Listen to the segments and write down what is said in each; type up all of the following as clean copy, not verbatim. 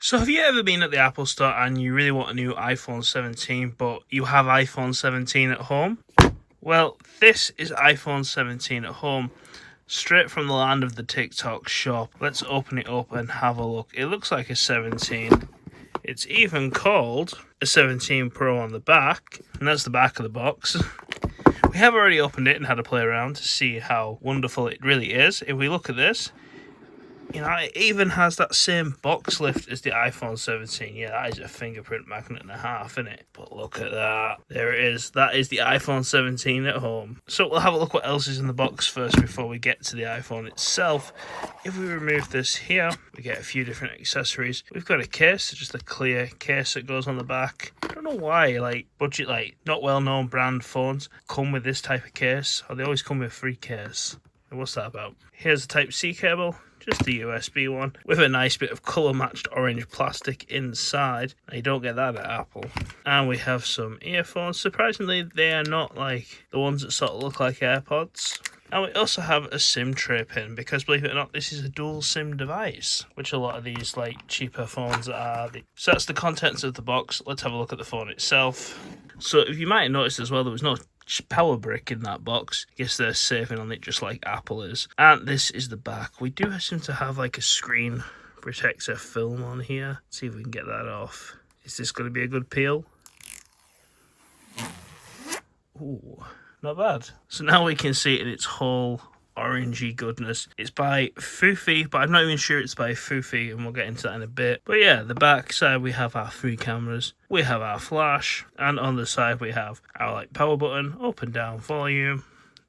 So have you ever been at the Apple Store and you really want a new iPhone 17, but you have iPhone 17 at home? Well, this is iPhone 17 at home, straight from the land of the TikTok shop. Let's open it up and have a look. It looks like a 17. It's even called a 17 Pro on the back, and that's the back of the box. We have already opened it and had a play around to see how wonderful it really is. If we look at this, it even has that same box lift as the iPhone 17. Yeah, that is a fingerprint magnet and a half, isn't it? But look at that. There it is. That is the iPhone 17 at home. So we'll have a look what else is in the box first before we get to the iPhone itself. If we remove this here, we get a few different accessories. We've got a case, just a clear case that goes on the back. I don't know why, budget, not well-known brand phones come with this type of case, or they always come with a free case. What's that about? Here's a Type-C cable. Just a USB one with a nice bit of colour matched orange plastic inside. Now, you don't get that at Apple. And we have some earphones. Surprisingly, they are not like the ones that sort of look like AirPods. And we also have a SIM tray pin because, believe it or not, this is a dual SIM device, which a lot of these cheaper phones are. So that's the contents of the box. Let's have a look at the phone itself. So if you might have noticed as well, there was no power brick in that box. I guess they're saving on it just like Apple is. And this is the back. We do seem to have a screen protector film on here. Let's see if we can get that off. Is this going to be a good peel? Ooh, not bad. So now we can see it in its whole orangey goodness. It's by Foofy, but I'm not even sure it's by Foofy, and we'll get into that in a bit. But yeah, the back side we have our 3 cameras, we have our flash, and on the side we have our power button, up and down volume.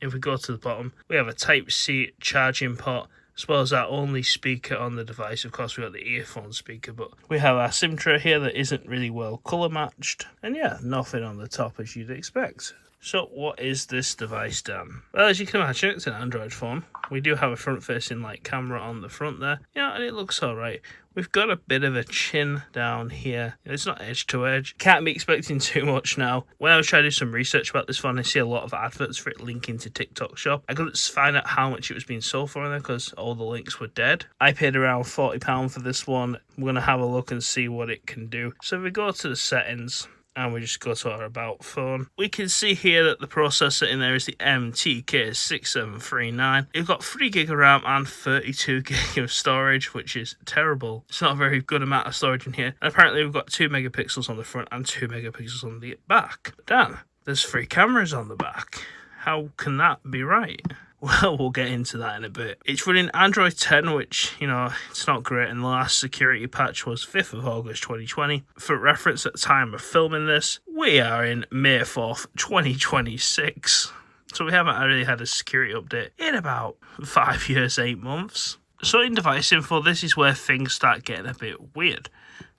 If we go to the bottom, we have a Type-C charging port, as well as our only speaker on the device. Of course, we've got the earphone speaker, but we have our SIM tray here that isn't really well colour matched, and yeah, nothing on the top as you'd expect. So what is this device, Dan? Well, as you can imagine, it's an Android phone. We do have a front-facing camera on the front there, and it looks alright. We've got a bit of a chin down here. It's not edge to edge. Can't be expecting too much now. When I was trying to do some research about this phone, I see a lot of adverts for it linking to TikTok shop. I couldn't find out how much it was being sold for in there because all the links were dead. I paid around £40 for this one. We're going to have a look and see what it can do. So if we go to the settings, and we just go to our about phone, we can see here that the processor in there is the MTK6739. You've got 3GB of RAM and 32GB of storage, which is terrible. It's not a very good amount of storage in here. And apparently we've got 2 megapixels on the front and 2 megapixels on the back. But Dan, there's 3 cameras on the back. How can that be right? Well, we'll get into that in a bit. It's running Android 10, which, it's not great, and the last security patch was 5th of August 2020. For reference, at the time of filming this, we are in May 4th, 2026. So we haven't really had a security update in about 5 years, 8 months. So in device info, this is where things start getting a bit weird.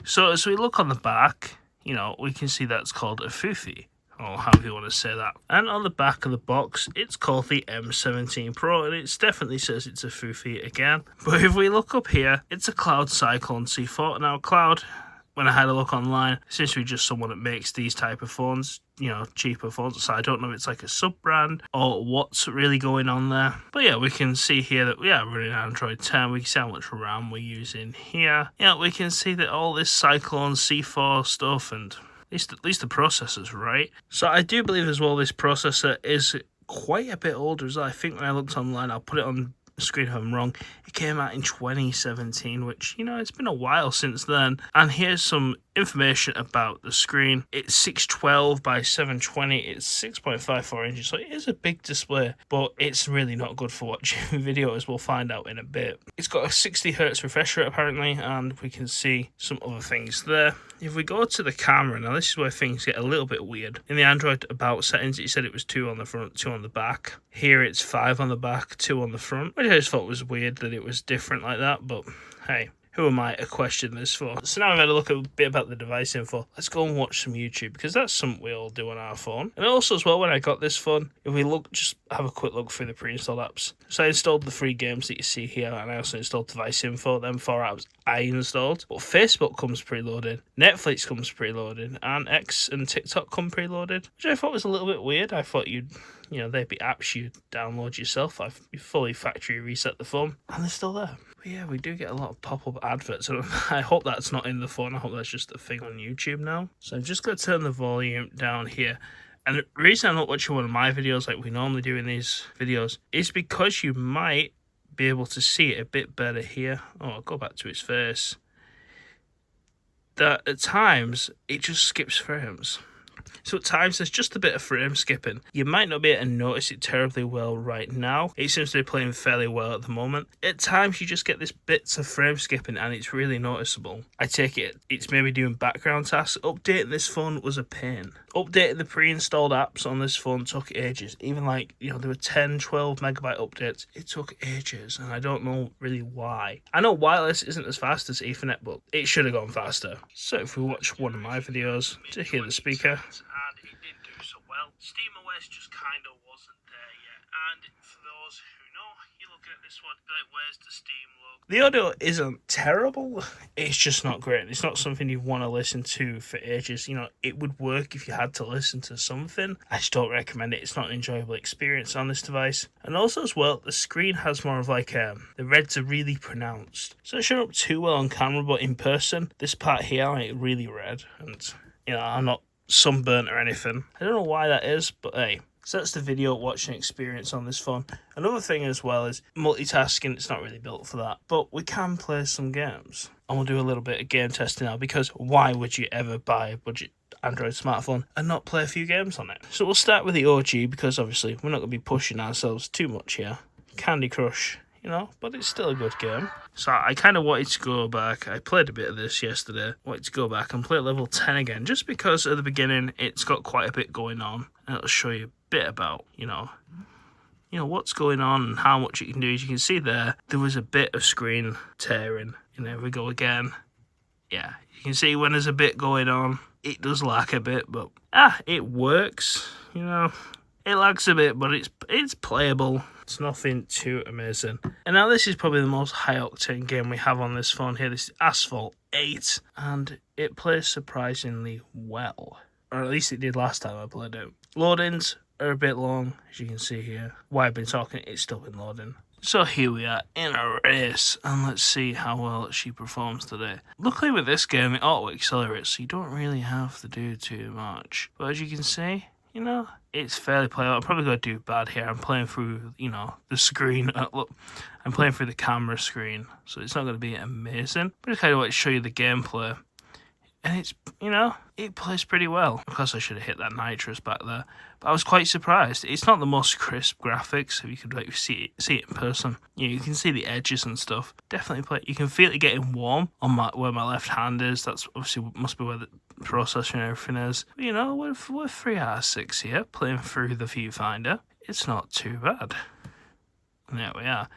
So as we look on the back, we can see that's called a Foofy, or however you want to say that. And on the back of the box, it's called the M17 Pro, and it definitely says it's a Foofy again. But if we look up here, it's a Cloud Cyclone C4. Now, Cloud, when I had a look online, seems to be just someone that makes these type of phones, cheaper phones. So I don't know if it's like a sub-brand or what's really going on there. But yeah, we can see here that we are running Android 10. We can see how much RAM we're using here. We can see that all this Cyclone C4 stuff, and at least the processor's right. So I do believe as well this processor is quite a bit older as well. I think when I looked online, I'll put it on the screen if I'm wrong, it came out in 2017, which, it's been a while since then. And here's some information about the screen. It's 612 by 720. It's 6.54 inches, so it is a big display, but it's really not good for watching video, as we'll find out in a bit. It's got a 60Hz refresh rate apparently, and we can see some other things there. If we go to the camera, now this is where things get a little bit weird. In the Android about settings, it said it was 2 on the front, 2 on the back. Here it's 5 on the back, 2 on the front, which I just thought was weird that it was different like that, but hey, who am I to question this for? So now I've had a look at a bit about the device info. Let's go and watch some YouTube, because that's something we all do on our phone. And also as well, when I got this phone, if we look, just have a quick look through the pre-installed apps. So I installed the 3 games that you see here, and I also installed device info. Them 4 apps I installed. But Facebook comes preloaded, Netflix comes preloaded, and X and TikTok come preloaded, which I thought was a little bit weird. I thought you'd they'd be apps you download yourself. I've fully factory reset the phone, and they're still there. But yeah, we do get a lot of pop-up adverts. I hope that's not in the phone. I hope that's just a thing on YouTube now. So I'm just going to turn the volume down here. And the reason I'm not watching one of my videos like we normally do in these videos is because you might be able to see it a bit better here. Oh, I'll go back to his face. That at times, it just skips frames. So at times there's just a bit of frame skipping. You might not be able to notice it terribly well right now. It seems to be playing fairly well at the moment. At times you just get this bits of frame skipping and it's really noticeable. I take it's maybe doing background tasks. Updating this phone was a pain. Updating the pre-installed apps on this phone took ages. Even there were 10, 12 megabyte updates. It took ages and I don't know really why. I know wireless isn't as fast as Ethernet, but it should have gone faster. So if we watch one of my videos to hear the speaker. And it didn't do so well. SteamOS just kind of wasn't there yet. And for those who know, you look at this one, like, where's the Steam logo? The audio isn't terrible. It's just not great. It's not something you want to listen to for ages. It would work if you had to listen to something. I just don't recommend it. It's not an enjoyable experience on this device. And also as well, the screen has more of the reds are really pronounced. So it showed up too well on camera, but in person, this part here, really red. And, I'm not sunburnt or anything. I don't know why that is, but hey. So that's the video watching experience on this phone. Another thing as well is multitasking. It's not really built for that, but we can play some games. And we'll do a little bit of game testing now, because why would you ever buy a budget Android smartphone and not play a few games on it? So we'll start with the OG, because obviously we're not going to be pushing ourselves too much here. Candy Crush, but it's still a good game. So I kind of wanted to go back. I played a bit of this yesterday. Wanted to go back and play level 10 again, just because at the beginning it's got quite a bit going on, and it'll show you a bit about, what's going on and how much you can do. As you can see there was a bit of screen tearing. There we go again. Yeah, you can see when there's a bit going on, it does lag a bit, but it works. It lags a bit, but it's playable. It's nothing too amazing. And now this is probably the most high-octane game we have on this phone here. This is Asphalt 8, and it plays surprisingly well. Or at least it did last time I played it. Loadings are a bit long, as you can see here. While I've been talking, it's still been loading. So here we are in a race, and let's see how well she performs today. Luckily with this game, it auto-accelerates, so you don't really have to do too much. But as you can see, it's fairly playable. I'm probably going to do bad here. I'm playing through, the screen. Look, I'm playing through the camera screen, so it's not going to be amazing. But I kind of want to show you the gameplay. And it's, it plays pretty well. Of course, I should have hit that nitrous back there. But I was quite surprised. It's not the most crisp graphics, if you could see it in person. You can see the edges and stuff. Definitely play. You can feel it getting warm on where my left hand is. That's obviously must be where the processor and everything is. But, we're 3 out of 6 here, playing through the viewfinder. It's not too bad. And there we are.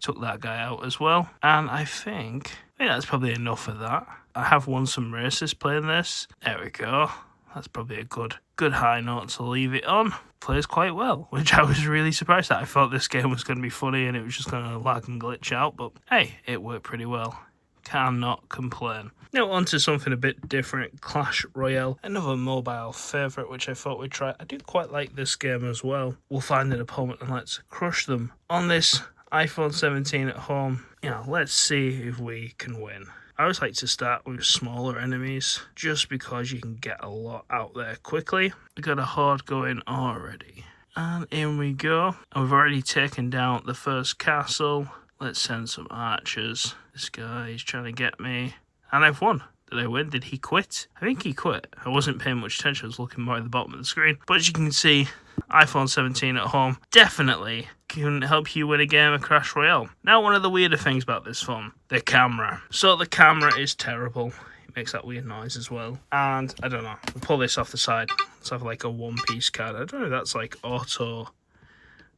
Took that guy out as well. And I think that's probably enough of that. I have won some races playing this. There we go. That's probably a good high note to leave it on. Plays quite well, which I was really surprised at. I thought this game was going to be funny and it was just going to lag and glitch out, but hey, it worked pretty well. Cannot complain. Now on to something a bit different, Clash Royale, another mobile favourite which I thought we'd try. I do quite like this game as well. We'll find an opponent and let's crush them. On this iPhone 17 at home, let's see if we can win. I always like to start with smaller enemies, just because you can get a lot out there quickly. We've got a horde going already. And in we go. And we've already taken down the first castle. Let's send some archers. This guy is trying to get me. And I've won. Did I win? Did he quit? I think he quit. I wasn't paying much attention. I was looking more at the bottom of the screen. But as you can see, iPhone 17 at home definitely can help you win a game of Clash Royale. Now, one of the weirder things about this phone, the camera. So the camera is terrible. It makes that weird noise as well. And I don't know. We'll pull this off the side. Let's have like a one-piece card. I don't know if that's like auto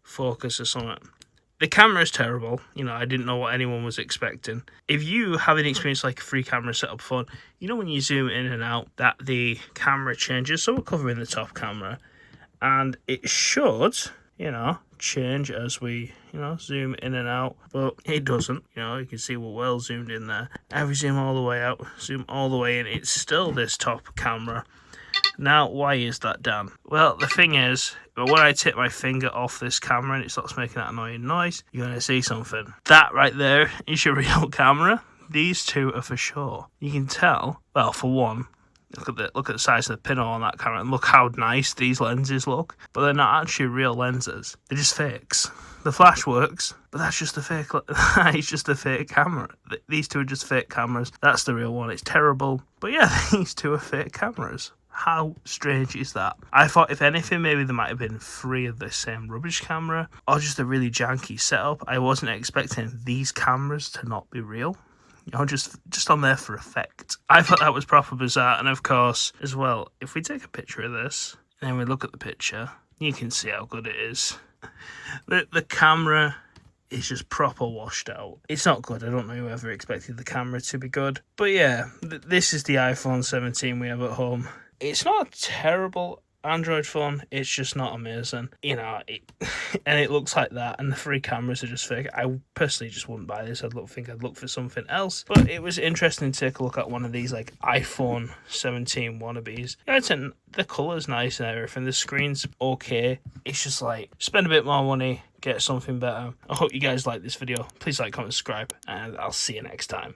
focus or something. The camera is terrible. I didn't know what anyone was expecting. If you have an experience like a free camera setup phone, when you zoom in and out, that the camera changes. So we're covering the top camera. And it should, change as we, zoom in and out. But it doesn't. You can see we're well zoomed in there. Every zoom all the way out, zoom all the way in. It's still this top camera. Now, why is that, Dan? Well, the thing is, when I take my finger off this camera and it starts making that annoying noise, you're going to see something. That right there is your real camera. These two are for sure. You can tell, well, for one, look at the size of the pinhole on that camera and look how nice these lenses look. But they're not actually real lenses. They're just fakes. The flash works, but that's just a fake. It's just a fake camera. These two are just fake cameras. That's the real one. It's terrible. But yeah, these two are fake cameras. How strange is that? I thought, if anything, maybe there might have been 3 of the same rubbish camera, or just a really janky setup. I wasn't expecting these cameras to not be real. You know, just on there for effect. I thought that was proper bizarre. And of course, as well, if we take a picture of this, and then we look at the picture, you can see how good it is. The camera is just proper washed out. It's not good. I don't know whoever expected the camera to be good. But yeah, this is the iPhone 17 we have at home. It's not a terrible Android phone, it's just not amazing. You know, and it looks like that, and the 3 cameras are just fake. I personally just wouldn't buy this. I'd look for something else. But it was interesting to take a look at one of these like iPhone 17 wannabes. Yeah, the colour's nice and everything. The screen's okay. It's just like, spend a bit more money, get something better. I hope you guys like this video. Please like, comment, subscribe, and I'll see you next time.